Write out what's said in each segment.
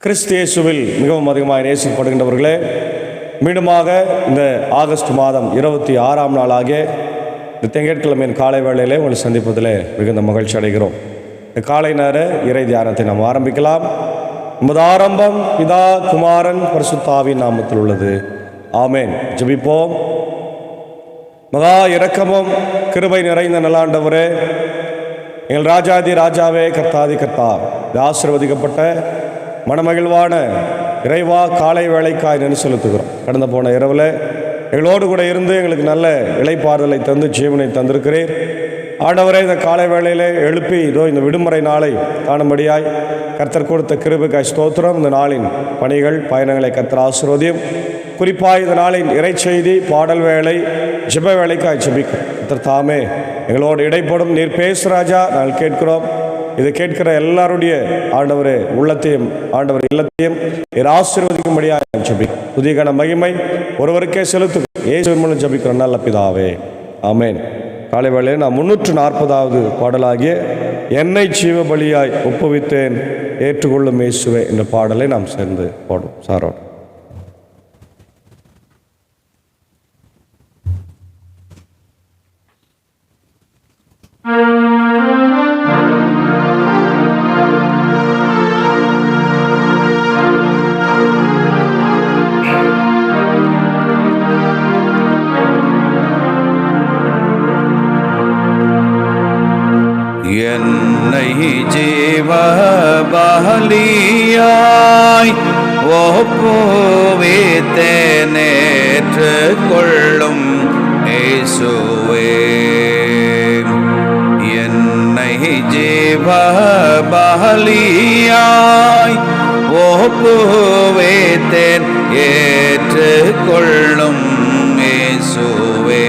கிறிஸ்து இயேசுவில் மிகவும் அதிகமாக நேசிக்கப்படுகின்றவர்களே, மீண்டுமாக இந்த ஆகஸ்ட் மாதம் 26ஆம் நாளாகிய இந்த திங்கட்கிழமையின் காலை வேளையிலே உங்களை சந்திப்பதில் மிகுந்த மகிழ்ச்சி அடைகிறோம். இந்த காலை நேர இறை தியானத்தை நாம் ஆரம்பிக்கலாம். நமது ஆரம்பம் பிதா குமாரன் பரிசுத்த ஆவியின் நாமத்தில் உள்ளது. ஆமேன். ஜெபிப்போம். மகா இரக்கமும் கிருபை நிறைந்த நல்லாண்டவரே, எங்கள் ராஜாதி ராஜாவே, கர்த்தாதி கர்த்தா, ஆசீர்வதிக்கப்பட்ட மனமகிழ்வான இறைவா, காலை வேளைக்காய் நன்றி செலுத்துகிறோம். கடந்த போன இரவில் எங்களோடு கூட இருந்து எங்களுக்கு நல்ல இளைப்பாறுதலை தந்து ஜீவனை தந்திருக்கிறீர். ஆண்டவரே, இந்த காலை வேளையிலே எழுப்பி இதோ இந்த விடுமுறை நாளை காணும்படியாய் கர்த்தர் கொடுத்த கிருபைக்காய் ஸ்தோத்திரம். இந்த நாளின் பணிகள் பயணங்களை கர்த்தர் ஆசீர்வதியும். குறிப்பாக இந்த நாளின் இறைச்செய்தி பாடல் வேளை ஜெப வேளைக்காய் ஜெபிக்கும் கர்த்தர் தாமே எங்களோடு இடைப்படும். நீர் பேசுராஜா, நாங்கள் கேட்கிறோம். இதை கேட்கிற எல்லாருடைய ஆண்டவரே உள்ளத்தையும் ஆண்டவர் இல்லத்தையும் ஆசீர்வதிக்கும்படியாக ஜெபிக்கும். புதிய மகிமை ஒருவருக்கே செலுத்து இயேசுவின் மூலம் ஜெபிக்கிற நல்ல பிதாவே, ஆமேன். காலை வேளையில் நான் 340வது பாடலாகிய என்னை ஜீவ பலியாய் ஒப்புவித்தேன் ஏற்றுக்கொள்ளும் இயேசுவே என்ற பாடலை நாம் சேர்ந்து பாடும் சாரோடு. என்னை ஜீவ பலியாய் ஒப்புவித்தேன் ஏற்றுக்கொள்ளும் இயேசுவே. என்னை ஜீவ பலியாய் ஒப்புவித்தேன் ஏற்றுக்கொள்ளும் இயேசுவே.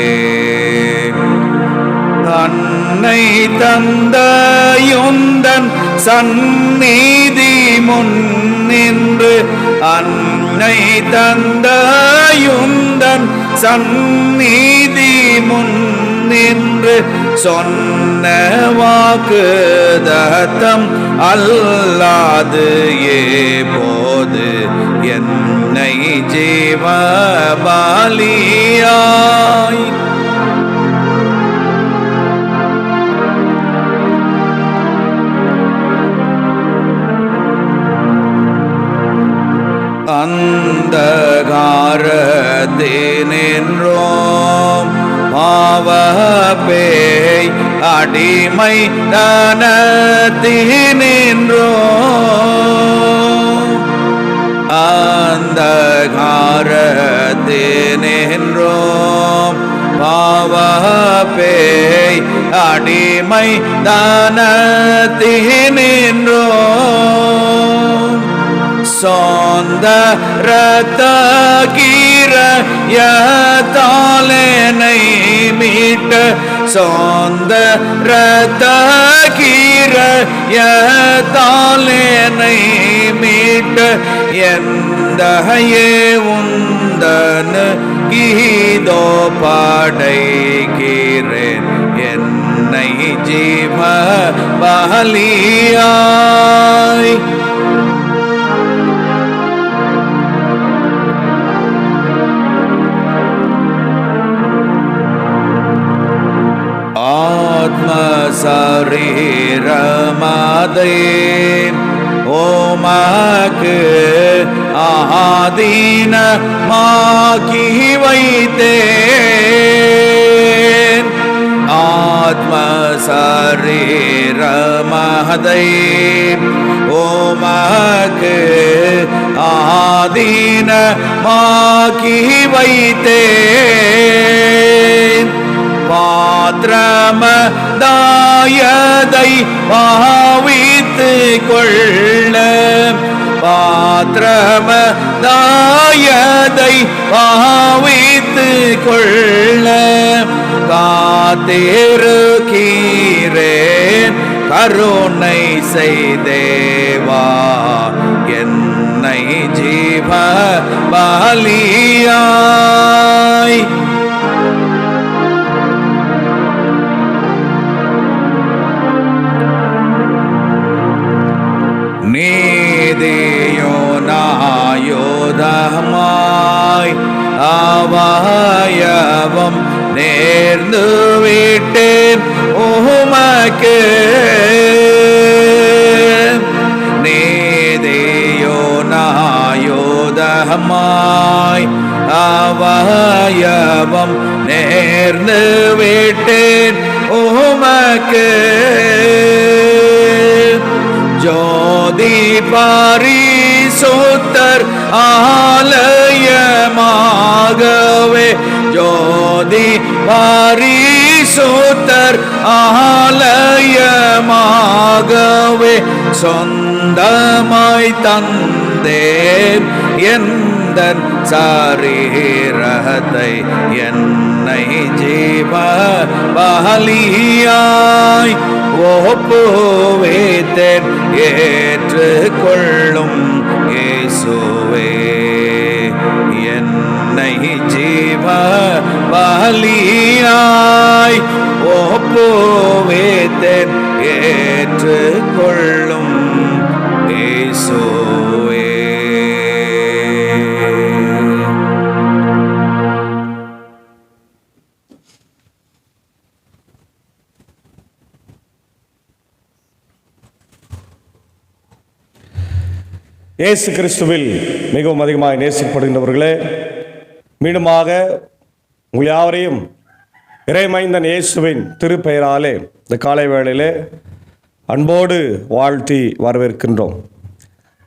அன்னை தந்தையுந்தன் சந்நிதி முன்னின்று, அன்னை தந்தையுந்தன் சந்நிதி முன்னின்று சொன்ன வாக்குதத்தம் அல்லாது ஏபோது என்னை ஜீவ பலியாய் அந்தகாரத்தினின்றோம் பாவப்பேய் அடிமை தனத்தினின்றோம், அந்தகாரத்தினின்றோம் பாவப்பேய் அடிமை தனத்தினின்றோம். சொந்த இரத்தகீரயத்தாலேனை மீட்ட, சொந்த இரத்தகீரயத்தாலேனை மீட்ட எந்தையே உந்தனு கீதோ படைக்கிறேன் என்னை ஜீவ பலியாய். ஆத்ம சரீரமதை ஓமக்கு ஆதீனமாக்கி வைத்தேன். ஆத்ம சரீரமதை ஓமக்கு ஆதீனமாக்கி வைத்தேன். பாத்திரமதாயதை பாவித்து கொள்ள, பாத்திரமதாயதை பாவித்து கொள்ள காத்திருக்கிறேன் கருணை செய்தேவா என்னை ஜீவ பலியாய். நீதியோ ஆவாயவம் நேர்ந்து விட்டேன் உமக்கு. நீதியோ நாயோதமாய் ஆவாயவம் நேர்ந்து விட்டேன் உமக்கு. ஜோதி பரிசுத்தர் ஆலயமாகவே, ஜோதி பரிசுத்தர் ஆலயமாகவே சொந்தமாய் தந்தேன் எந்தன் சரீரத்தை என்னை ஜீவ பலியாய் ஒப்புவித்தேன் ஏற்றுக்கொள்ளும் இயேசுவே. என்னை ஜீவ பலியாய் ஒப்புவித்தேன் ஏற்றுக்கொள்ளும் இயேசுவே. இயேசு கிறிஸ்துவில் மிகவும் அதிகமாக நேசிக்கப்படுகின்றவர்களே, மீண்டுமாக உங்கள் யாவரையும் இறைமைந்தன் இயேசுவின் திருப்பெயராலே இந்த காலை வேளையிலே அன்போடு வாழ்த்தி வரவேற்கின்றோம்.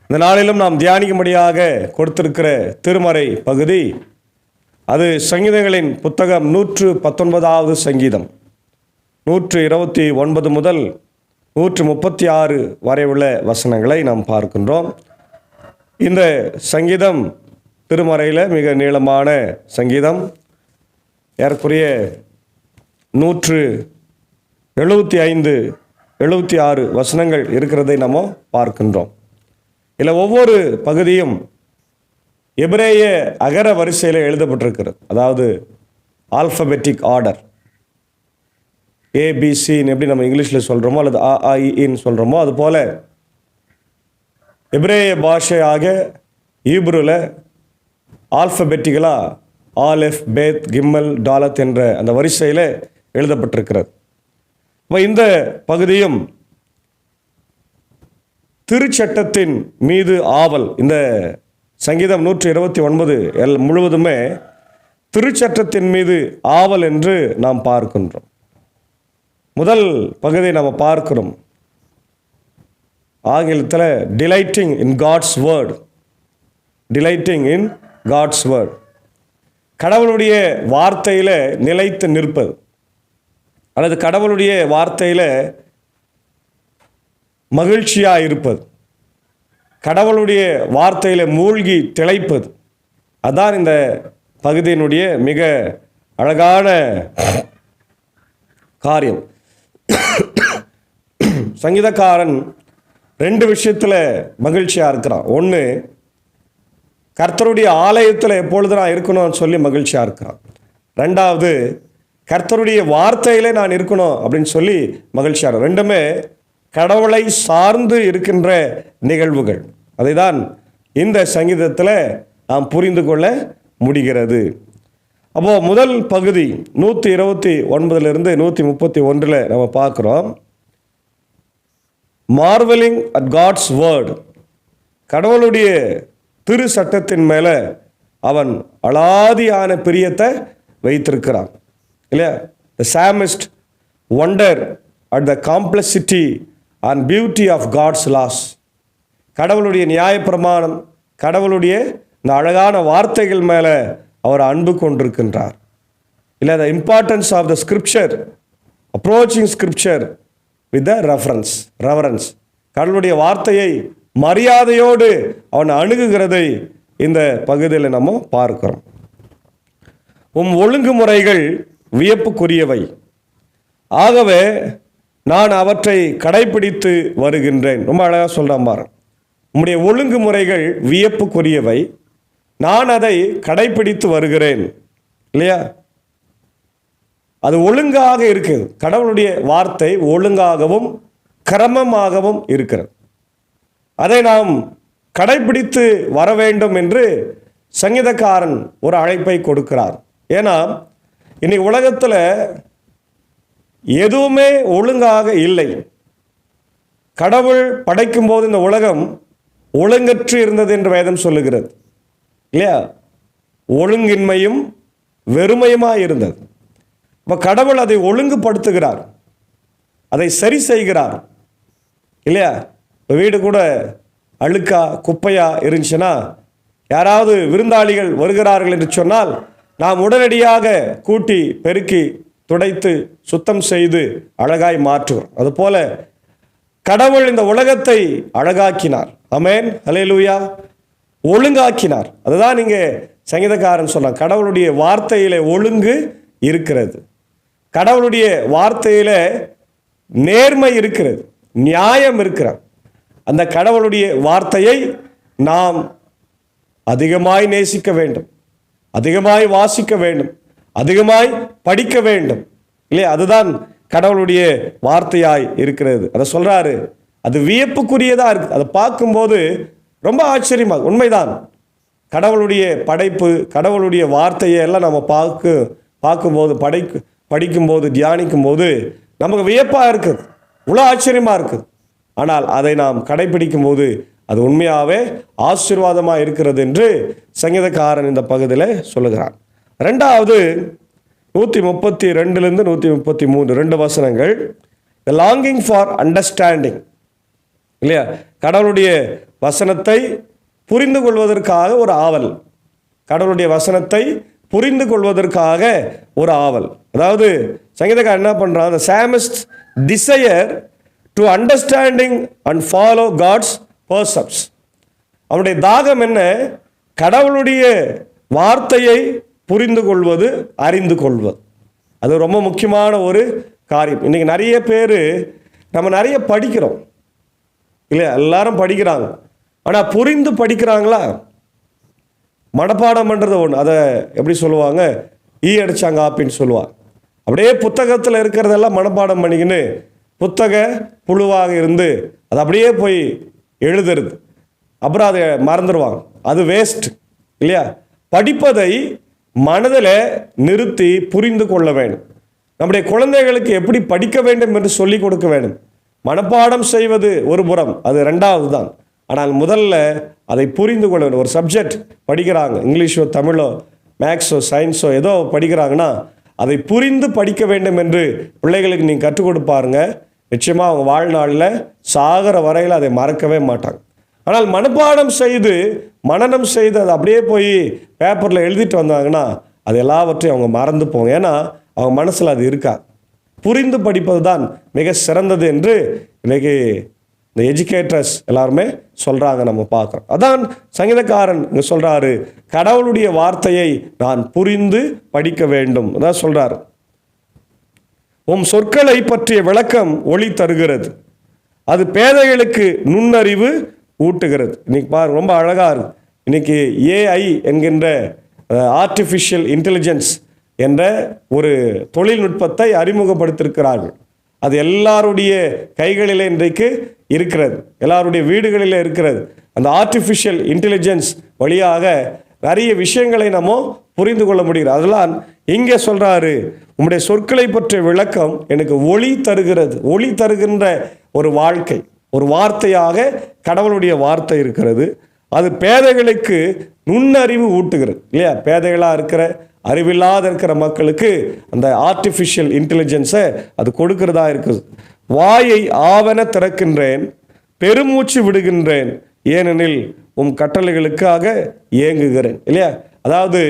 இந்த நாளிலும் நாம் தியானிக்கும்படியாக கொடுத்திருக்கிற திருமறை பகுதி, அது சங்கீதங்களின் புத்தகம் 119வது சங்கீதம் 129 முதல் 136 வரை உள்ள வசனங்களை நாம் பார்க்கின்றோம். இந்த சங்கீதம் திருமறையில் மிக நீளமான சங்கீதம். ஏறக்குறைய 175-76 வசனங்கள் இருக்கிறதை நம்ம பார்க்கின்றோம். இதில் ஒவ்வொரு பகுதியும் எபிரேய அகர வரிசையில் எழுதப்பட்டிருக்கிறது. அதாவது ஆல்ஃபபெட்டிக் ஆர்டர், ஏபிசின்னு எப்படி நம்ம இங்கிலீஷில் சொல்கிறோமோ அல்லது AIIன்னு சொல்கிறோமோ, அதுபோல் எபிரேய பாஷையாக ஈப்ருவில் ஆல்ஃபபெட்டிக்கலாக ஆலெஃப், பேத், கிம்மல், டாலத் என்ற அந்த வரிசையில் எழுதப்பட்டிருக்கிறது. இப்போ இந்த பகுதியும் திருச்சட்டத்தின் மீது ஆவல், இந்த சங்கீதம் 129 முழுவதுமே திருச்சட்டத்தின் மீது ஆவல் என்று நாம் பார்க்கின்றோம். முதல் பகுதியை நாம் பார்க்கிறோம். ஆங்கிலத்தில் delighting in God's word, delighting in God's word, கடவுளுடைய வார்த்தையில் நிலைத்து நிற்பது அல்லது கடவுளுடைய வார்த்தையில் மகிழ்ச்சியாக இருப்பது, கடவுளுடைய வார்த்தையில் மூழ்கி திளைப்பது, அதான் இந்த பகுதியினுடைய மிக அழகான காரியம். சங்கீதக்காரன் 2 விஷயத்தில் மகிழ்ச்சியாக இருக்கிறான். ஒன்று, கர்த்தருடைய ஆலயத்தில் எப்பொழுது நான் இருக்கணும்னு சொல்லி மகிழ்ச்சியாக இருக்கிறான். 2வது, கர்த்தருடைய வார்த்தையிலே நான் இருக்கணும் அப்படின்னு சொல்லி மகிழ்ச்சியாக. ரெண்டுமே கடவுளை சார்ந்து இருக்கின்ற நிகழ்வுகள். அதை தான் இந்த சங்கீதத்தில் நாம் புரிந்து கொள்ள முடிகிறது. அப்போது முதல் பகுதி 129 131 நம்ம பார்க்குறோம். மார்வலிங் அட் காட்ஸ் வேர்ட், கடவுளுடைய திரு சட்டத்தின் மேலே அவன் அலாதியான பிரியத்தை வைத்திருக்கிறான் இல்லையா. The psalmist wonder at the complexity and beauty of God's laws, கடவுளுடைய நியாயப்பிரமாணம், கடவுளுடைய இந்த அழகான வார்த்தைகள் மேலே அவர் அன்பு கொண்டிருக்கின்றார் இல்லை. The importance of the scripture, approaching scripture with the reverence, கடவுளுடைய வார்த்தையை மரியாதையோடு அவன் அணுகுகிறதை இந்த பகுதியில் நம்ம பார்க்கிறோம். ஒழுங்குமுறைகள் வியப்புக்குரியவை, ஆகவே நான் அவற்றை கடைபிடித்து வருகின்றேன். ரொம்ப அழகாக சொல்கிறான் பாரு. உம்முடைய ஒழுங்குமுறைகள் வியப்புக்குரியவை, நான் அதை கடைபிடித்து வருகிறேன் இல்லையா. அது ஒழுங்காக இருக்குது. கடவுளுடைய வார்த்தை ஒழுங்காகவும் கிரமமாகவும் இருக்கிறது. அதை நாம் கடைபிடித்து வர வேண்டும் என்று சங்கீதக்காரன் ஒரு அழைப்பை கொடுக்கிறார். ஏன்னா இன்னைக்கு உலகத்தில் எதுவுமே ஒழுங்காக இல்லை. கடவுள் படைக்கும் போது இந்த உலகம் ஒழுங்கற்று இருந்தது என்று வேதம் சொல்லுகிறது இல்லையா? ஒழுங்கின்மையும் வெறுமையுமாக இருந்தது. இப்போ கடவுள் அதை ஒழுங்குபடுத்துகிறார், அதை சரி செய்கிறார் இல்லையா? இப்போ வீடு கூட அழுக்கா குப்பையா இருந்துச்சுன்னா, யாராவது விருந்தாளிகள் வருகிறார்கள் என்று சொன்னால் நாம் உடனடியாக கூட்டி பெருக்கி துடைத்து சுத்தம் செய்து அழகாய் மாற்றுவோம். அதுபோல கடவுள் இந்த உலகத்தை அழகாக்கினார். ஆமென், அல்லேலூயா. ஒழுங்காக்கினார். அதுதான் இங்கே சங்கீதக்காரன் சொன்னார், கடவுளுடைய வார்த்தையிலே ஒழுங்கு இருக்கிறது, கடவுளுடைய வார்த்தையில நேர்மை இருக்கிறது, நியாயம் இருக்கிறது. அந்த கடவுளுடைய வார்த்தையை நாம் அதிகமாய் நேசிக்க வேண்டும், அதிகமாய் வாசிக்க வேண்டும், அதிகமாய் படிக்க வேண்டும் இல்லையா? அதுதான் கடவுளுடைய வார்த்தையாய் இருக்கிறது. அதை சொல்றாரு, அது வியப்புக்குரியதா இருக்கு. அதை பார்க்கும்போது ரொம்ப ஆச்சரியமா, உண்மைதான். கடவுளுடைய படைப்பு, கடவுளுடைய வார்த்தையை எல்லாம் நம்ம பார்க்கும்போது, படிக்கும்போது, தியானிக்கும் போது நமக்கு வியப்பாக இருக்குது, இவ்வளோ ஆச்சரியமாக இருக்குது. ஆனால் அதை நாம் கடைபிடிக்கும் போது அது உண்மையாகவே ஆசீர்வாதமாக இருக்கிறது என்று சங்கீதக்காரன் இந்த பகுதியில் சொல்லுகிறான். ரெண்டாவது 132 133 2 வசனங்கள், த லாங்கிங் ஃபார் அண்டர்ஸ்டாண்டிங் இல்லையா? கடவுளுடைய வசனத்தை புரிந்து கொள்வதற்காக ஒரு ஆவல், கடவுளுடைய வசனத்தை புரிந்து கொள்வதற்காக ஒரு ஆவல். அதாவது சங்கீதக்காரன் என்ன பண்றான், the psalmist desire to understanding and follow God's precepts. அவனுடைய தாகம் என்ன? கடவுளுடைய வார்த்தையை புரிந்து கொள்வது, அறிந்து கொள்வது. அது ரொம்ப முக்கியமான ஒரு காரியம். இன்னைக்கு நிறைய பேர் நம்ம நிறைய படிக்கிறோம் இல்லையா? எல்லாரும் படிக்கிறாங்க, ஆனால் புரிந்து படிக்கிறாங்களா? மனப்பாடம் பண்ணுறது ஒன்று, அதை எப்படி சொல்லுவாங்க, அடிச்சாங்க அப்படின்னு சொல்லுவாங்க. அப்படியே புத்தகத்தில் இருக்கிறதெல்லாம் மனப்பாடம் பண்ணிக்கின்னு புத்தக புழுவாக இருந்து அது அப்படியே போய் எழுதுறது, அப்புறம் அதை மறந்துடுவாங்க. அது வேஸ்ட் இல்லையா? படிப்பதை மனதில் நிறுத்தி புரிந்து கொள்ள வேண்டும். நம்முடைய குழந்தைகளுக்கு எப்படி படிக்க வேண்டும் என்று சொல்லிக் கொடுக்க வேண்டும். மனப்பாடம் செய்வது ஒரு புறம், அது ரெண்டாவது தான். ஆனால் முதல்ல அதை புரிந்து கொள்ள வேண்டும். ஒரு சப்ஜெக்ட் படிக்கிறாங்க, இங்கிலீஷோ தமிழோ மேக்ஸோ சயின்ஸோ ஏதோ படிக்கிறாங்கன்னா அதை புரிந்து படிக்க வேண்டும் என்று பிள்ளைகளுக்கு நீங்கள் கற்றுக் கொடுப்பாருங்க. நிச்சயமாக அவங்க வாழ்நாளில் சாகிற வரையில் அதை மறக்கவே மாட்டாங்க. ஆனால் மனப்பாடம் செய்து மனனம் செய்து அதை அப்படியே போய் பேப்பரில் எழுதிட்டு வந்தாங்கன்னா அது எல்லாவற்றையும் அவங்க மறந்து போங்க. ஏன்னா அவங்க மனசில் அது இருக்கா. புரிந்து படிப்பது தான் மிக சிறந்தது என்று இன்னைக்கு இந்த எஜுகேட்டர்ஸ் எல்லாருமே சொல்கிறாங்க, நம்ம பார்க்குறோம். அதான் சங்கீதக்காரன் இங்கே சொல்கிறாரு, கடவுளுடைய வார்த்தையை நான் புரிந்து படிக்க வேண்டும். அதான் சொல்கிறார், உம் சொற்களை பற்றிய விளக்கம் ஒளி தருகிறது, அது பேதைகளுக்கு நுண்ணறிவு ஊட்டுகிறது. இன்னைக்கு பாருங்க, ரொம்ப அழகாக இருக்கு. இன்னைக்கு ஏஐ என்கின்ற ஆர்டிஃபிஷியல் இன்டெலிஜென்ஸ் என்ற ஒரு தொழில்நுட்பத்தை அறிமுகப்படுத்தியிருக்கிறார்கள். அது எல்லாருடைய கைகளிலே இன்றைக்கு இருக்கிறது, எல்லாருடைய வீடுகளிலே இருக்கிறது. அந்த ஆர்டிஃபிஷியல் இன்டெலிஜென்ஸ் வழியாக நிறைய விஷயங்களை நம்ம புரிந்து கொள்ள முடிகிறது. அதெல்லாம் இங்கே சொல்கிறாரு, உம்முடைய சொற்களை பற்றிய விளக்கம் எனக்கு ஒளி தருகிறது. ஒளி தருகின்ற ஒரு வாழ்க்கை, ஒரு வார்த்தையாக கடவுளுடைய வார்த்தை இருக்கிறது. அது பேதைகளுக்கு நுண்ணறிவு ஊட்டுகிறது இல்லையா? பேதைகளாக இருக்கிற, அறிவில்லாத இருக்கிற மக்களுக்கு அந்த ஆர்டிஃபிஷியல் இன்டெலிஜென்ஸை அது கொடுக்கிறதா இருக்குது. வாயை ஆவன திறக்கின்றேன், பெருமூச்சு விடுகின்றேன், ஏனெனில் உம் கட்டளைகளுக்காக ஏங்குகிறேன் இல்லையா? அதாவது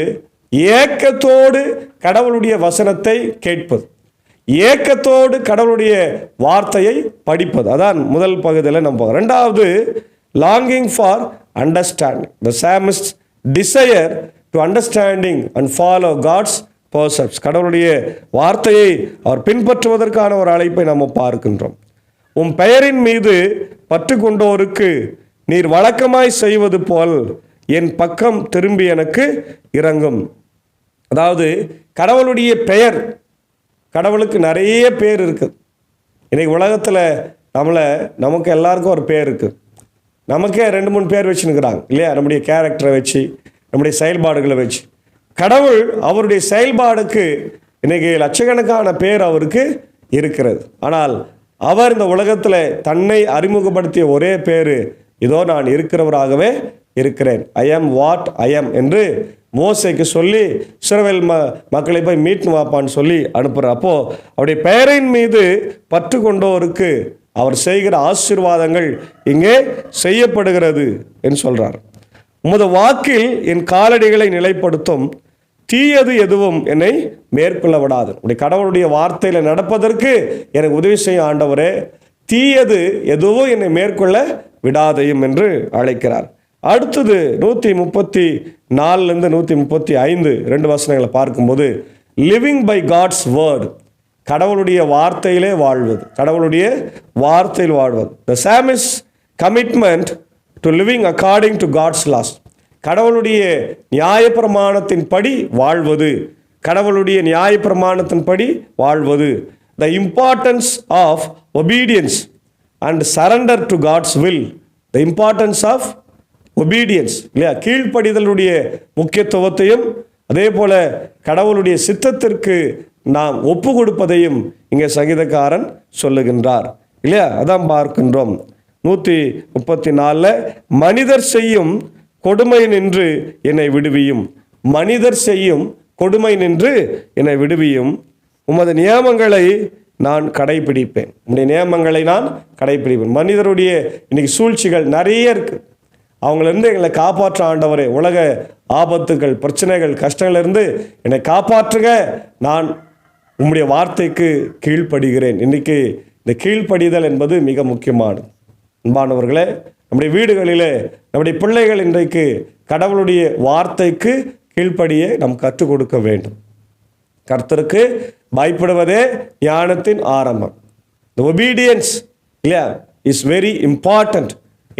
ஏக்கத்தோடு கடவுளுடைய வசனத்தை கேட்பது, ஏக்கத்தோடு கடவுளுடைய வார்த்தையை படிப்பது. அதான் முதல் பகுதியில் நம்ம பார்க்கிறோம். ரெண்டாவது, longing for understanding. The psalmist desire to understanding and follow God's precepts. கடவுளுடைய வார்த்தையை அவர் பின்பற்றுவதற்கான ஒரு அழைப்பை நம்ம பார்க்கின்றோம். உம் பெயரின் மீது பற்று கொண்டோருக்கு நீர் வழக்கமாய் செய்வது போல் என் பக்கம் திரும்பி எனக்கு இரங்கும். அதாவது கடவுளுடைய பெயர், கடவுளுக்கு நிறைய பேர் இருக்குது. இன்னைக்கு உலகத்தில் நமக்கு எல்லாருக்கும் ஒரு பேர் இருக்குது. நமக்கே 2-3 பேர் வச்சுன்னுக்கிறாங்க இல்லையா? நம்முடைய கேரக்டரை வச்சு, நம்முடைய செயல்பாடுகளை வச்சு. கடவுள் அவருடைய செயல்பாடுக்கு இன்னைக்கு லட்சக்கணக்கான பேர் அவருக்கு இருக்கிறது. ஆனால் அவர் இந்த உலகத்தில் தன்னை அறிமுகப்படுத்திய ஒரே பேர், இதோ நான் இருக்கிறவராகவே இருக்கிறேன், ஐ ஆம் வாட் ஐ ஆம் என்று மோசேக்கு சொல்லி இஸ்ரவேல் மக்களை போய் மீட்னு வாப்பான்னு சொல்லி அனுப்புகிறார். அப்போது அவருடைய பெயரின் மீது பற்று கொண்டோருக்கு அவர் செய்கிற ஆசீர்வாதங்கள் இங்கே செய்யப்படுகிறது என்று சொல்கிறார். உமது வாக்கில் என் காலடிகளை நிலைப்படுத்தும், தீயது எதுவும் என்னை மேற்கொள்ள விடாது. உடைய கடவுளுடைய வார்த்தையில் நடப்பதற்கு எனக்கு உதவி செய்யும் ஆண்டவரே, தீயது எதுவும் என்னை மேற்கொள்ள விடாதையும் என்று அழைக்கிறார். அடுத்தது 134 135 2 வசனங்களை பார்க்கும்போது, லிவிங் பை காட்ஸ் வேர்ட், கடவுளுடைய வார்த்தையிலே வாழ்வது, கடவுளுடைய வார்த்தையில் வாழ்வது. The psalmist's commitment to living according to God's laws, கடவுளுடைய நியாயப்பிரமாணத்தின் படி வாழ்வது, கடவுளுடைய நியாயப்பிரமாணத்தின் படி வாழ்வது. The importance of obedience and surrender to God's will, the importance of obedience இல்லையா, கீழ்ப்படிதலுடைய முக்கியத்துவத்தையும் அதே போல கடவுளுடைய சித்தத்திற்கு நாம் ஒப்பு கொடுப்பதையும் இங்கே சங்கீதக்காரன் சொல்லுகின்றார் இல்லையா. அதான் பார்க்கின்றோம் 134 மனிதர் செய்யும் கொடுமை நின்று என்னை விடுவியும், மனிதர் செய்யும் கொடுமை நின்று என்னை விடுவியும், உமது நியமங்களை நான் கடைபிடிப்பேன், உம்முடைய நியமங்களை நான் கடைபிடிப்பேன். மனிதருடைய இன்னைக்கு சூழ்ச்சிகள் நிறைய இருக்கு, அவங்களிருந்து எங்களை காப்பாற்ற ஆண்டவரே, உலக ஆபத்துகள் பிரச்சனைகள் கஷ்டங்களிலிருந்து என்னை காப்பாற்றுங்க, நான் உம்முடைய வார்த்தைக்கு கீழ்ப்படுகிறேன். இன்னைக்கு இந்த கீழ்ப்படிதல் என்பது மிக முக்கியமானது. அன்பானவர்களே, நம்முடைய வீடுகளிலே நம்முடைய பிள்ளைகள் இன்றைக்கு கடவுளுடைய வார்த்தைக்கு கீழ்ப்படிய நாம் கற்றுக் கொடுக்க வேண்டும். கர்த்தருக்கு பயப்படுவதே ஞானத்தின் ஆரம்பம். The obedience is very important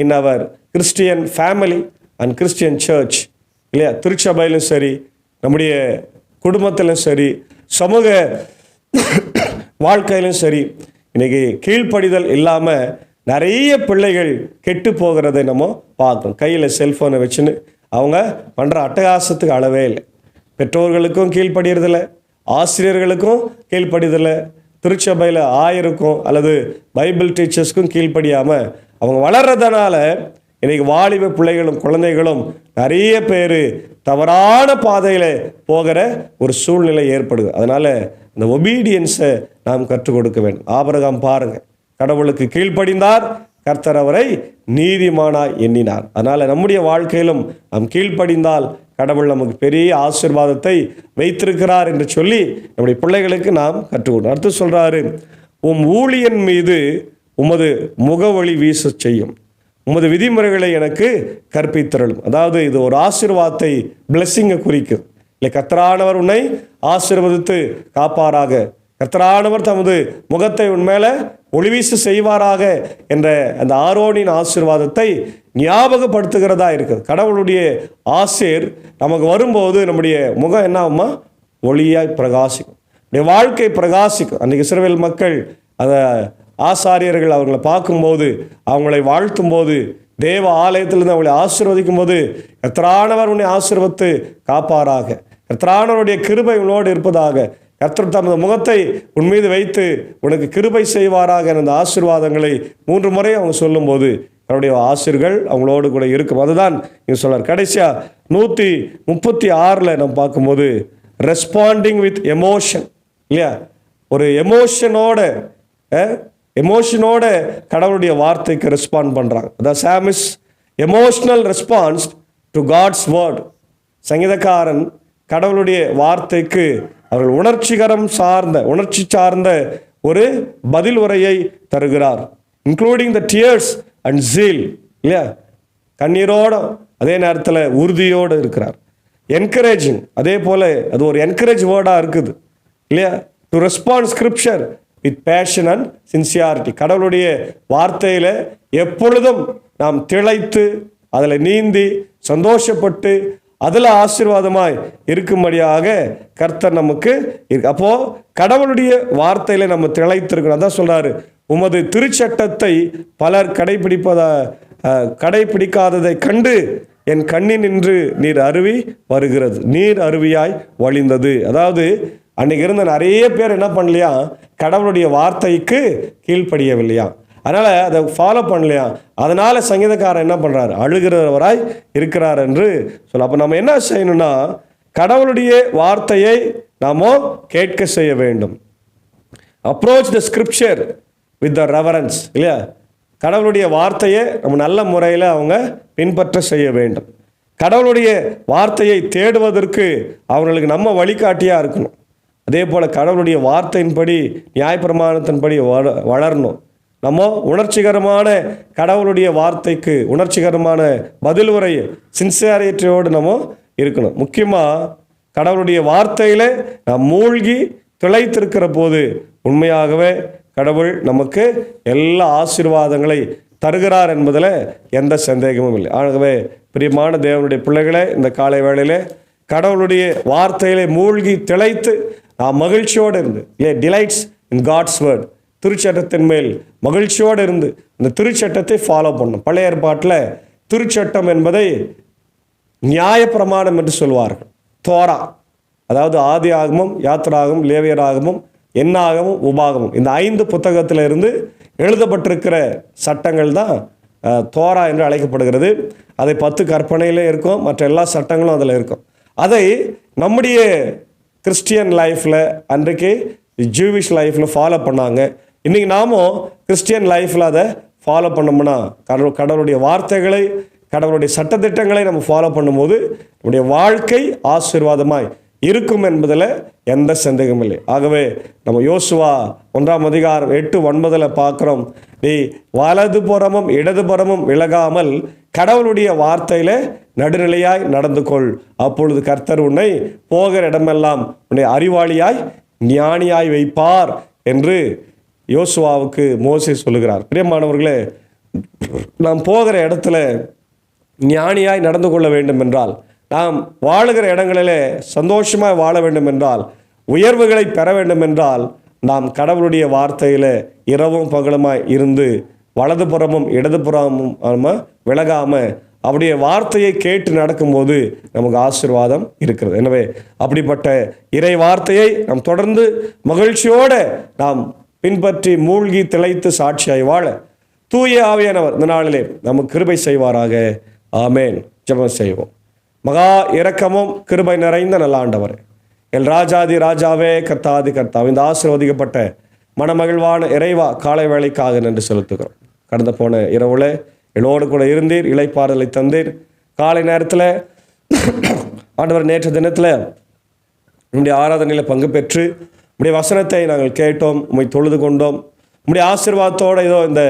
in our Christian family and Christian church இல்லையா. திருச்சபையிலும் சரி, நம்முடைய குடும்பத்திலும் சரி, சமூக வாழ்க்கையிலும் சரி, இன்னைக்கு கீழ்ப்படிதல் இல்லாமல் நிறைய பிள்ளைகள் கெட்டு போகிறதை நம்ம பார்க்கணும். கையில் செல்ஃபோனை வச்சுன்னு அவங்க பண்ணுற அட்டகாசத்துக்கு அளவே இல்லை. பெற்றோர்களுக்கும் கீழ்ப்படுறதில்லை, ஆசிரியர்களுக்கும் கீழ்ப்படியதில்லை, திருச்சபையில் ஆயருக்கும் அல்லது பைபிள் டீச்சர்ஸ்க்கும் கீழ்ப்படியாமல் அவங்க வளர்றதுனால இன்றைக்கி வாலிப பிள்ளைகளும் குழந்தைகளும் நிறைய பேர் தவறான பாதையில் போகிற ஒரு சூழ்நிலை ஏற்படுது. அதனால் இந்த ஒபீடியன்ஸை நாம் கற்றுக் கொடுக்க வேண்டும். ஆபிரகாம் பாருங்கள், கடவுளுக்கு கீழ்ப்படிந்தார், கர்த்தர் அவரை நீதிமானாய் எண்ணினார். அதனால் நம்முடைய வாழ்க்கையிலும் நாம் கீழ்ப்படிந்தால் கடவுள் நமக்கு பெரிய ஆசீர்வாதத்தை வைத்திருக்கிறார் என்று சொல்லி நம்முடைய பிள்ளைகளுக்கு நாம் கற்றுக்கொண்டோம். அடுத்து சொல்கிறாரு, உம் ஊழியன் மீது உமது முகவொளி வீச செய்யும், உமது விதிமுறைகளை எனக்கு கற்பித்தருளும். அதாவது இது ஒரு ஆசீர்வாதத்தை, பிளெஸ்ஸிங்கை குறிக்குது. இல்லை, கர்த்தரானவர் உன்னை ஆசீர்வதித்து காப்பாராக, கர்த்தரானவர் தமது முகத்தை உன்மேல ஒளிவீசு செய்வாராக என்ற அந்த ஆரோனின் ஆசீர்வாதத்தை ஞாபகப்படுத்துகிறதா இருக்குது. கடவுளுடைய ஆசீர் நமக்கு வரும்போது நம்முடைய முகம் என்ன ஆகுமா, ஒளியாய் பிரகாசிக்கும், நம்முடைய வாழ்க்கை பிரகாசிக்கும். அன்றைக்கி இஸ்ரவேல் மக்கள் அந்த ஆசாரியர்கள் அவங்களை பார்க்கும்போது, அவங்களை வாழ்த்தும் போது, தேவ ஆலயத்திலிருந்து அவங்களை ஆசீர்வதிக்கும் போது, கர்த்தரானவர் உன்னை ஆசீர்வதித்து காப்பாராக, கர்த்தரானவருடைய கிருபை உன்னோடு இருப்பதாக, கர்த்தர் தமது முகத்தை உன் மீது வைத்து உனக்கு கிருபை செய்வாராக என்ற ஆசீர்வாதங்களை 3 முறை அவங்க சொல்லும்போது அவருடைய ஆசீர்கள் அவங்களோடு கூட இருக்கும். அதுதான் இங்கே சொல்றார். கடைசியாக 136 நம்ம பார்க்கும்போது ரெஸ்பாண்டிங் வித் எமோஷன் இல்லையா, ஒரு எமோஷனோட கடவுளுடைய வார்த்தைக்கு ரெஸ்பாண்ட் பண்ணுறாங்க. அதான் psalmist's emotional response to God's word. சங்கீதக்காரன் கடவுளுடைய வார்த்தைக்கு அவர்கள் உணர்ச்சி சார்ந்த ஒரு பதில் உரையை தருகிறார். Including the tears and zeal இல்லையா, கண்ணீரோட அதே நேரத்தில் உறுதியோடு இருக்கிறார். என்கரேஜிங், அதே போல் அது ஒரு என்கரேஜ் வேர்டாக இருக்குது இல்லையா. To respond scripture with passion and sincerity. கடவுளுடைய வார்த்தையில் எப்பொழுதும் நாம் திளைத்து அதில் நீந்தி சந்தோஷப்பட்டு அதில் ஆசீர்வாதமாய் இருக்கும்படியாக கர்த்தர் நமக்கு இருக்கு. அப்போது கடவுளுடைய வார்த்தையில் நம்ம திளைத்திருக்கணும். அதான் சொல்கிறாரு, உமது திருச்சட்டத்தை பலர் கடைபிடிக்காததை கண்டு என் கண்ணினின்று நீர் அருவி வருகிறது, நீர் அருவியாய் வழிந்தது. அதாவது அன்னைக்கு இருந்த நிறைய பேர் என்ன பண்ணலையா, கடவுளுடைய வார்த்தைக்கு கீழ்ப்படியவில்லையா, அதனால அதை ஃபாலோ பண்ணலையா. அதனால சங்கீதக்காரன் என்ன பண்றாரு, அழுகிறவராய் இருக்கிறார் என்று சொல்ல. அப்போ நம்ம என்ன செய்யணும்னா, கடவுளுடைய வார்த்தையை நாம கேட்க செய்ய வேண்டும். Approach the scripture with the reverence, இல்லையா. கடவுளுடைய வார்த்தையை நம்ம நல்ல முறையில் அவங்க பின்பற்ற செய்ய வேண்டும். கடவுளுடைய வார்த்தையை தேடுவதற்கு அவர்களுக்கு நம்ம வழிகாட்டியாக இருக்கணும். அதே போல் கடவுளுடைய வார்த்தையின்படி நியாயப்பிரமாணத்தின்படி வளரணும். நம்ம உணர்ச்சிகரமான கடவுளுடைய வார்த்தைக்கு உணர்ச்சிகரமான பதில் உரை சின்சியாரிட்டியோடு நம்ம இருக்கணும். முக்கியமாக கடவுளுடைய வார்த்தையில் நாம் மூழ்கி திளைத்திருக்கிற போது உண்மையாகவே கடவுள் நமக்கு எல்லா ஆசீர்வாதங்களை தருகிறார் என்பதில் எந்த சந்தேகமும் இல்லை. ஆகவே பிரியமான தேவனுடைய பிள்ளைகளே, இந்த காலை வேளையிலே கடவுளுடைய வார்த்தையிலே மூழ்கி திளைத்து நாம் மகிழ்ச்சியோடு இருந்து, டிலைட்ஸ் இன் காட்ஸ் வேர்ட், திருச்சட்டத்தின் மேல் மகிழ்ச்சியோடு இருந்து இந்த திருச்சட்டத்தை ஃபாலோ பண்ணணும். பழைய ஏற்பாட்டில் திருச்சட்டம் என்பதை நியாயப்பிரமாணம் என்று சொல்வார்கள். தோரா, அதாவது ஆதி ஆகமும், யாத்திராகமும், லேவியராகமும், எண்ணாகமும், உபாகமும், இந்த 5 புத்தகத்தில் இருந்து எழுதப்பட்டிருக்கிற சட்டங்கள் தான் தோரா என்று அழைக்கப்படுகிறது. அதை 10 கற்பனையிலே இருக்கும், மற்ற எல்லா சட்டங்களும் அதில் இருக்கும். அதை நம்முடைய கிறிஸ்டியன் லைஃப்பில், அன்றைக்கு ஜூவிஷ் லைஃப்பில் ஃபாலோ பண்ணாங்க. இன்றைக்கி நாமும் கிறிஸ்டியன் லைஃப்பில் அதை ஃபாலோ பண்ணோம்னா, கடவுளுடைய வார்த்தைகளை, கடவுளுடைய சட்டத்திட்டங்களை நம்ம ஃபாலோ பண்ணும்போது நம்முடைய வாழ்க்கை ஆசீர்வாதமாய் இருக்கும் என்பதில் எந்த சந்தேகமும் இல்லை. ஆகவே நம்ம யோசுவா 1ஆம் அதிகாரம் 8-9 பார்க்குறோம், நீ வலது புறமும் இடது புறமும் விலகாமல் கடவுளுடைய வார்த்தையில் நடுநிலையாய் நடந்து கொள், அப்பொழுது கர்த்தர் உன்னை போகிற இடமெல்லாம் உன்னை அறிவாளியாய் ஞானியாய் வைப்பார் என்று யோசுவாவுக்கு மோசே சொல்லுகிறார். பிரியமானவர்களே, நாம் போகிற இடத்துல ஞானியாய் நடந்து கொள்ள வேண்டும் என்றால், நாம் வாழுகிற இடங்களிலே சந்தோஷமாக வாழ வேண்டும் என்றால், உயர்வுகளை பெற வேண்டும் என்றால், நாம் கடவுளுடைய வார்த்தையில் இரவும் பகலுமாய் இருந்து வலதுபுறமும் இடதுபுறமும் விலகாமல் அவருடைய வார்த்தையை கேட்டு நடக்கும்போது நமக்கு ஆசீர்வாதம் இருக்கிறது. எனவே அப்படிப்பட்ட இறை வார்த்தையை நாம் தொடர்ந்து மகிழ்ச்சியோடு நாம் பின்பற்றி மூழ்கி திளைத்து சாட்சியாய் வாழ தூய ஆவியானவர் இந்த நாளிலே நமக்கு கிருபை செய்வாராக. ஆமேன். ஜெபம் செய்வோம். மகா இரக்கமும் கிருபை நிறைந்த நல்ல ஆண்டவரே, எல் ராஜாதி ராஜாவே, கர்த்தாதி கர்த்தாவே, இந்த ஆசீர்வதிக்கப்பட்ட மனமகிழ்வான இறைவா காலை வேளைக்காக நன்றி செலுத்துகிறோம். கடந்த போன இரவுல என்னோடு கூட இருந்தீர், இளைப்பாறுதலை தந்தீர். காலை நேரத்தில் ஆண்டவர் நேற்று தினத்தில் நம்முடைய ஆராதனையில் பங்கு பெற்று உம்முடைய வசனத்தை நாங்கள் கேட்டோம், உம்மை தொழுது கொண்டோம். உம்முடைய ஆசீர்வாதத்தோடு இதோ இந்த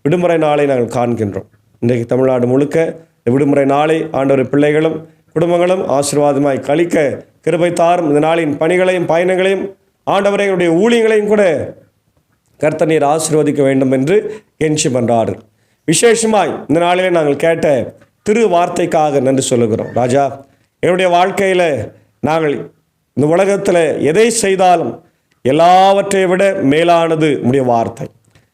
விடுமுறை நாளை நாங்கள் காண்கின்றோம். இன்றைக்கு தமிழ்நாடு முழுக்க இந்த விடுமுறை நாளை ஆண்டவர் பிள்ளைகளும் குடும்பங்களும் ஆசீர்வாதமாய் கழிக்க கிருபை தாரும். இந்த நாளின் பணிகளையும் பயணங்களையும் ஆண்டவரை எங்களுடைய ஊழியங்களையும் கூட கர்த்தர் நீர் ஆசீர்வதிக்க வேண்டும் என்று கெஞ்சி மன்றாடு. விசேஷமாய் இந்த நாளிலே நாங்கள் கேட்ட திரு வார்த்தைக்காக நன்றி சொல்லுகிறோம். ராஜா, என்னுடைய வாழ்க்கையில் நாங்கள் இந்த உலகத்தில் எதை செய்தாலும் எல்லாவற்றை விட மேலானது உம்முடைய வார்த்தை,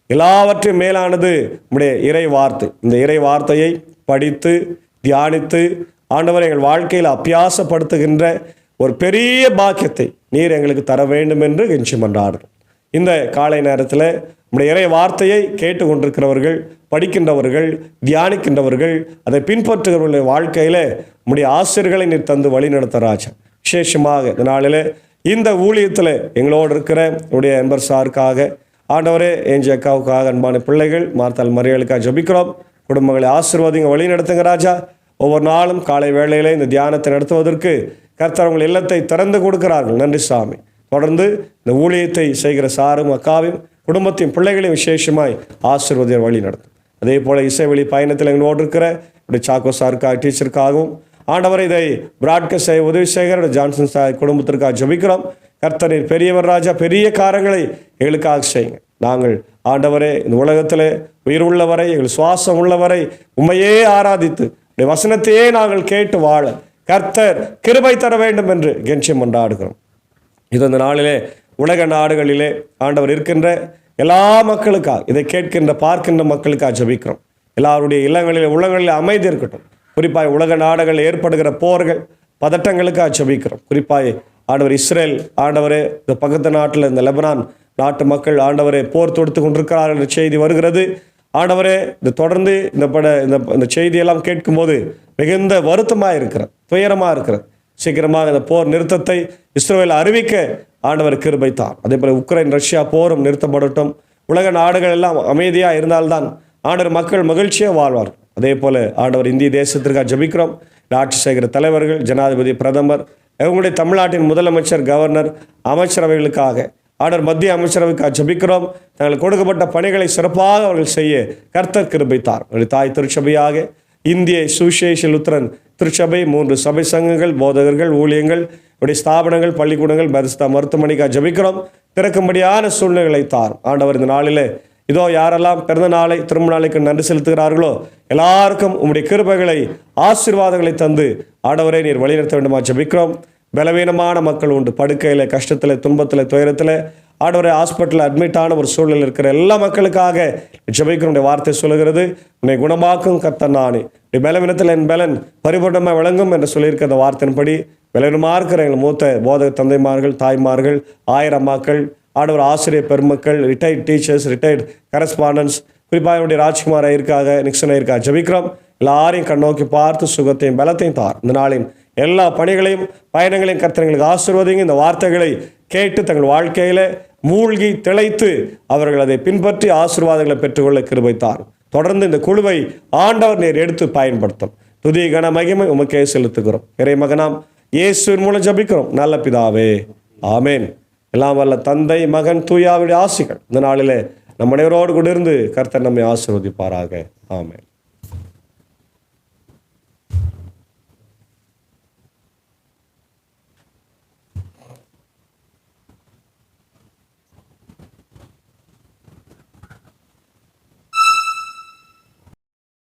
எல்லாவற்றையும் மேலானது உம்முடைய இறை வார்த்தை. இந்த இறை வார்த்தையை படித்து தியானித்து ஆண்டவர் எங்கள் வாழ்க்கையில் அபியாசப்படுத்துகின்ற ஒரு பெரிய பாக்கியத்தை நீர் எங்களுக்கு தர வேண்டும் என்று கெஞ்சி மன்றாடுகிறோம். இந்த காலை நேரத்தில் நம்முடைய இறை வார்த்தையை கேட்டு கொண்டிருக்கிறவர்கள், படிக்கின்றவர்கள், தியானிக்கின்றவர்கள், அதை பின்பற்றுகிறவர்களுடைய வாழ்க்கையில் நம்முடைய ஆசிரியர்களை நீர் தந்து வழி நடத்த ராஜா. விசேஷமாக இந்த நாளில் இந்த ஊழியத்தில் எங்களோடு இருக்கிற என்னுடைய அன்பர் சாருக்காக, ஆண்டவரே ஏஞ்சி அக்காவுக்காக, அன்பான பிள்ளைகள் மார்த்தால் மரியாளுக்காக ஜபிக்கிறோம். குடும்பங்களை ஆசீர்வாதிங்க, வழி நடத்துங்க ராஜா. ஒவ்வொரு நாளும் காலை வேளையில் இந்த தியானத்தை நடத்துவதற்கு கர்த்தர் உங்கள் இல்லத்தை திறந்து கொடுக்கிறார்கள். நன்றி சாமி. தொடர்ந்து இந்த ஊழியத்தை செய்கிற சாரும் அக்காவையும் குடும்பத்தையும் பிள்ளைகளையும் விசேஷமாய் ஆசீர்வாதிய வழி நடத்தும். அதே போல் இசை வழி பயணத்தில் எங்களோடு இருக்கிற இப்படி சாக்கோ சாருக்காக, டீச்சருக்காகவும் ஆண்டவரை இதை பிராட்காஸ்ட் செய்ய உதவி செய்கிற ஜான்சன் சார் குடும்பத்திற்காக ஜபிக்கிறோம். கர்த்தரின் பெரியவர் ராஜா, பெரிய காரியங்களை எங்களுக்காக செய்யுங்க. நாங்கள் ஆண்டவரே இந்த உலகத்தில் உயிர் உள்ளவரை, எங்கள் சுவாசம் உள்ளவரை உண்மையே ஆராதித்து வசனத்தையே நாங்கள் கேட்டு வாழ கர்த்தர் கிருபை தர வேண்டும் என்று கெஞ்சி மன்றாடுகிறோம். இது இந்த நாளிலே உலக நாடுகளிலே ஆண்டவர் இருக்கின்ற எல்லா மக்களுக்காக, இதை கேட்கின்ற பார்க்கின்ற மக்களுக்காக ஜபிக்கிறோம். எல்லாருடைய இல்லங்களிலே உள்ளங்களில் அமைதி இருக்கட்டும், குறிப்பாக உலக நாடுகள் ஏற்படுகிற போர்கள், பதட்டங்களுக்காக ஜெபிக்கிறோம். குறிப்பாக ஆண்டவர் இஸ்ரேல், ஆண்டவரே இந்த பக்கத்து நாட்டில் இந்த லெபனான் நாட்டு மக்கள் ஆண்டவரே போர் தொடுத்து கொண்டிருக்கிறார்கள் என்ற செய்தி வருகிறது. ஆண்டவரே இது தொடர்ந்து இந்த செய்தியெல்லாம் கேட்கும்போது மிகுந்த வருத்தமாக இருக்கிறது, துயரமாக இருக்கிறது. சீக்கிரமாக இந்த போர் நிறுத்தத்தை இஸ்ரேல் அறிவிக்க ஆண்டவர் கிருபை தார். அதே போல் உக்ரைன் ரஷ்யா போரும் நிறுத்தப்படட்டும். உலக நாடுகள் எல்லாம் அமைதியாக இருந்தால்தான் ஆண்டவர் மக்கள் மகிழ்ச்சியாக வாழ்வார். அதே போல் ஆண்டவர் இந்திய தேசத்திற்காக ஜெபிக்கிறோம். ஆட்சி செய்கிற தலைவர்கள், ஜனாதிபதி, பிரதமர், இவங்களுடைய தமிழ்நாட்டின் முதலமைச்சர், கவர்னர், அமைச்சரவைகளுக்காக ஆண்டவர் மத்திய அமைச்சரவைக்காக ஜெபிக்கிறோம். தங்களுக்கு கொடுக்கப்பட்ட பணிகளை சிறப்பாக அவர்கள் செய்ய கர்த்தர் கிருபை தார். தாய் திருச்சபையாக இந்திய சுவிசேஷ லுத்தரன் திருச்சபை, 3 சபை சங்கங்கள், போதகர்கள், ஊழியங்கள், இப்படி ஸ்தாபனங்கள், பள்ளிக்கூடங்கள், மருத்துவமனைக்காக ஜெபிக்கிறோம். திறக்கும்படியான சூழ்நிலைகளை தார். ஆண்டவர் இந்த நாளிலே இதோ யாரெல்லாம் பிறந்த நாளை, திரும்ப நாளைக்கு நன்றி செலுத்துகிறார்களோ எல்லாருக்கும் உம்முடைய கிருபைகளை, ஆசீர்வாதங்களை தந்து ஆண்டவரை நீர் வழிநடத்த வேண்டுமா ஜெபிக்கிறோம். பலவீனமான மக்கள் உண்டு, படுக்கையில், கஷ்டத்தில், துன்பத்தில், துயரத்தில், ஆண்டவரை ஹாஸ்பிட்டலில் அட்மிட்டான ஒரு சூழ்நிலை இருக்கிற எல்லா மக்களுக்காக ஜெபிக்கிறோம். வார்த்தை சொல்லுகிறது, உன்னை குணமாக்கும் கர்த்தர் நானே, நீ பலவீனத்தில் என் பலன் பரிபூர்ணமாக விளங்கும் என்று சொல்லியிருக்கிற அந்த வார்த்தையின்படி பலவீனமாக இருக்கிற எங்கள் மூத்த போதக தந்தைமார்கள், தாய்மார்கள், ஆயிரம்மாக்கள், ஆண்டவர் ஆசிரியர் பெருமக்கள், ரிட்டையர்ட் டீச்சர்ஸ், ரிட்டையர்ட் கரஸ்பாண்டன்ஸ், குறிப்பாக என்னுடைய ராஜ்குமார் ஐயருக்காக, நிக்சன் ஐயருக்காக ஜெபிக்கிறோம். எல்லாரையும் கண்ணோக்கி பார்த்து சுகத்தையும் பலத்தையும் தார். இந்த நாளின் எல்லா பணிகளையும் பயணங்களையும் கர்த்தர்களுக்கு ஆசீர்வதிங்க. இந்த வார்த்தைகளை கேட்டு தங்கள் வாழ்க்கையில் மூழ்கி திளைத்து அவர்கள் அதை பின்பற்றி ஆசீர்வாதங்களை பெற்றுக்கொள்ள கிருபை தார். தொடர்ந்து இந்த குழுவை ஆண்டவர் நீர் எடுத்து பயன்படுத்தும். துதி கன மகிமை உமக்கே செலுத்துகிறோம். இறை மகனாம் இயேசுவின் மூலம் ஜெபிக்கிறோம் நல்ல பிதாவே, ஆமேன். எல்லாம் வல்ல தந்தை, மகன், தூயாவுடைய ஆசிகள் இந்த நாளிலே நம்ம அனைவரோடு கூட இருந்து கர்த்தர் நம்மை ஆசீர்வதிப்பாராக. ஆமேன்.